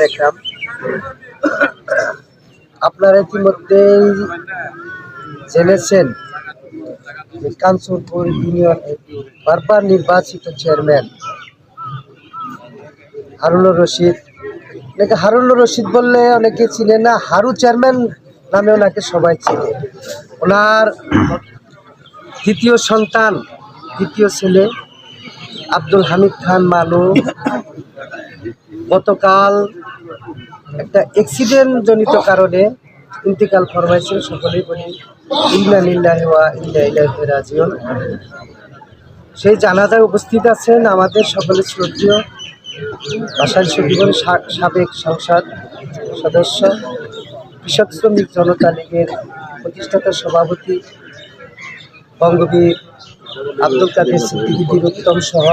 লেখলাম। আপনারা ইতিমধ্যেই জেনেছেন যে কাঞ্চনপুর ইউনিয়নের বারবার নির্বাচিত চেয়ারম্যান হারুনুর রশিদ, অনেকে হারুনুর রশিদ বললে অনেকে চিনে না, হারু চেয়ারম্যান নামে ওনাকে সবাই চিনে। ওনার দ্বিতীয় সন্তান, দ্বিতীয় ছেলে আব্দুল হামিদ খান মানু গতকাল একটা অ্যাক্সিডেন্ট জনিত কারণে ইন্তেকাল ফরমাইছেন। সকলেই বলি ইন্না লিল্লাহি ওয়া ইন্না ইলাইহি রাজিউন। সেই জানাজায় উপস্থিত আছেন আমাদের সকলের শ্রদ্ধেয় ভাষালী সজীবন সাবেক সংসদ সদস্য, কৃষক শ্রমিক জনতা লীগের প্রতিষ্ঠাতা সভাপতি বঙ্গবীর আব্দুল কাদের সিদ্দিকী উত্তম সহ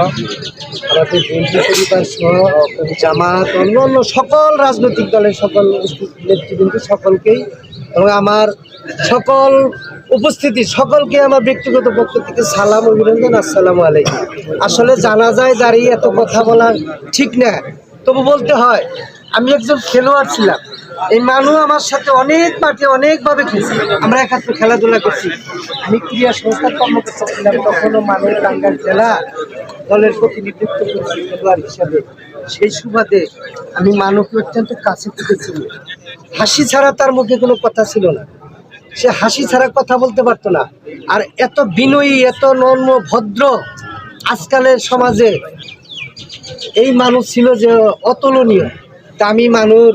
আমাদের বিএনপি পরিবার সহ জামাত অন্য সকল রাজনৈতিক দলের সকল নেতৃবৃন্দ সকলকেই এবং আমার সকল উপস্থিতি সকলকে আমার ব্যক্তিগত পক্ষ থেকে সালাম অভিনন্দন, আসসালামু আলাইকুম। আসলে জানাজায় দাঁড়িয়ে এত কথা বলা ঠিক না, তবু বলতে হয় আমি একজন খেলোয়াড় ছিলাম। এই মানু আমার সাথে অনেক মাঠে অনেকভাবে খেলছি, আমরা একাত্রে খেলাধুলা করছি। আমি ক্রীড়া সংস্থার কর্মকর্তা ছিলাম, তখনও মানুষ টাঙ্গাইল জেলা দলের প্রতিনিধিত্ব করেছি খেলোয়াড় হিসাবে। সেই সুবাদে আমি মানুকে অত্যন্ত কাছে পেতেছিল। হাসি ছাড়া তার মুখে কোনো কথা ছিল না, সে হাসি ছাড়া কথা বলতে পারতো না। আর এত বিনয়ী, এত নম্র ভদ্র আজকালের সমাজে এই মানুষ ছিল যে অতুলনীয়। তা আমি মানুর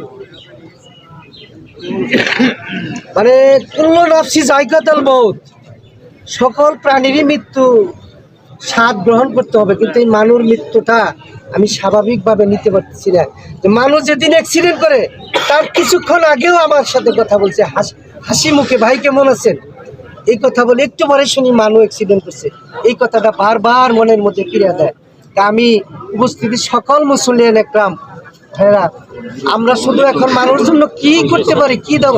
মানে কুল্লু নাফসি যায়কাতুল মউত, সকল প্রাণীরই মৃত্যু স্বাদ গ্রহণ করতে হবে, কিন্তু এই মানুর মৃত্যুটা আমি স্বাভাবিকভাবে নিতে পারতেছি না। যে মানুষ যেদিন অ্যাক্সিডেন্ট করে তার কিছুক্ষণ আগেও আমার সাথে কথা বলছে হাসি মুখে, ভাই কেমন আছেন, এই কথা বলে একটু পরে শুনি মানুষ অ্যাক্সিডেন্ট করছে। এই কথাটা বারবার মনের মধ্যে ফিরে দেয়। তা আমি উপস্থিতি সকল মুসলিয়ান একরাম ভাইরা, আমরা শুধু এখন মানুষের জন্য কি করতে পারি, কি দেব,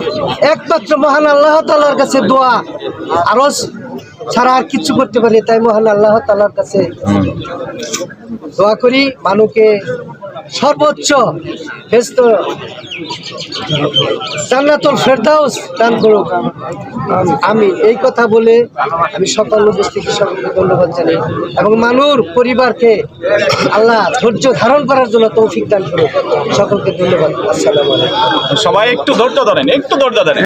একমাত্র মহান আল্লাহ তাআলার কাছে দোয়া আরজ ছাড়া আর কিছু করতে পারি। তাই মহান আল্লাহ তাআলার কাছে দোয়া করি মানুকে সর্বোচ্চ বেস্ত জান্নাতুল ফেরদাউস দান করুক। আমি এই কথা বলে আমি সকল উপস্থিতি সকলকে ধন্যবাদ জানাই এবং মানুর পরিবারকে আল্লাহ ধৈর্য ধারণ করার জন্য তৌফিক দান করুক। সকলকে ধন্যবাদ। আসসালামু আলাইকুম। সবাই একটু ধৈর্য ধরেন, একটু ধৈর্য ধরেন।